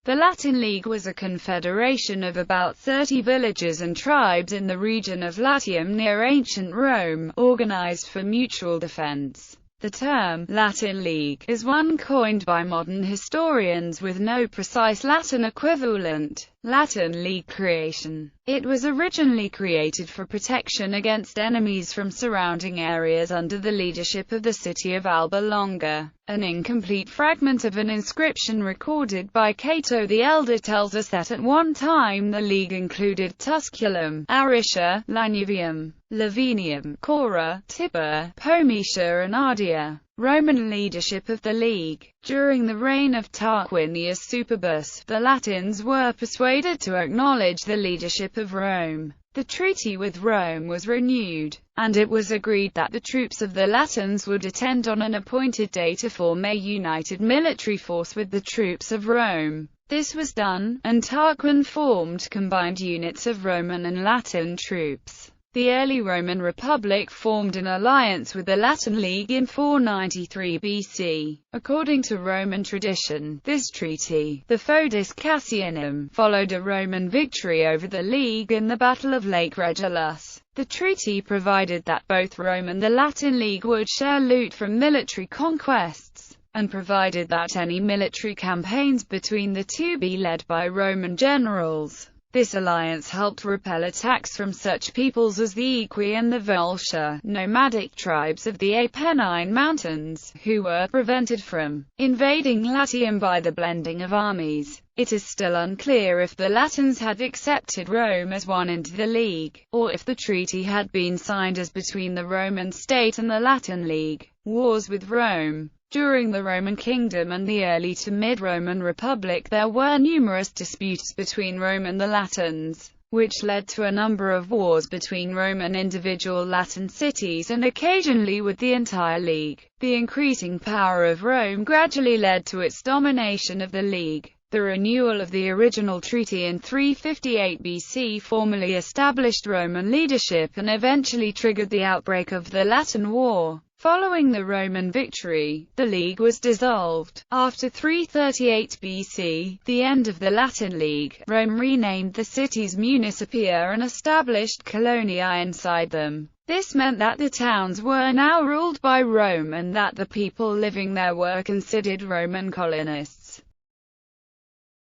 The Latin League was a confederation of about 30 villages and tribes in the region of Latium near ancient Rome, organized for mutual defense. The term, Latin League, is one coined by modern historians with no precise Latin equivalent. Latin League creation. It was originally created for protection against enemies from surrounding areas under the leadership of the city of Alba Longa. An incomplete fragment of an inscription recorded by Cato the Elder tells us that at one time the League included Tusculum, Aricia, Lanuvium, Lavinium, Cora, Tibur, Pometia and Ardea. Roman leadership of the League. During the reign of Tarquinius Superbus, the Latins were persuaded to acknowledge the leadership of Rome. The treaty with Rome was renewed, and it was agreed that the troops of the Latins would attend on an appointed day to form a united military force with the troops of Rome. This was done, and Tarquin formed combined units of Roman and Latin troops. The early Roman Republic formed an alliance with the Latin League in 493 BC. According to Roman tradition, this treaty, the Foedus Cassianum, followed a Roman victory over the League in the Battle of Lake Regillus. The treaty provided that both Rome and the Latin League would share loot from military conquests, and provided that any military campaigns between the two be led by Roman generals. This alliance helped repel attacks from such peoples as the Equi and the Volscia, nomadic tribes of the Apennine Mountains, who were prevented from invading Latium by the blending of armies. It is still unclear if the Latins had accepted Rome as one into the League, or if the treaty had been signed as between the Roman state and the Latin League. Wars with Rome. During the Roman Kingdom and the early to mid-Roman Republic there were numerous disputes between Rome and the Latins, which led to a number of wars between Rome and individual Latin cities and occasionally with the entire League. The increasing power of Rome gradually led to its domination of the League. The renewal of the original treaty in 358 BC formally established Roman leadership and eventually triggered the outbreak of the Latin War. Following the Roman victory, the League was dissolved. After 338 BC, the end of the Latin League, Rome renamed the cities Municipia and established colonia inside them. This meant that the towns were now ruled by Rome and that the people living there were considered Roman colonists.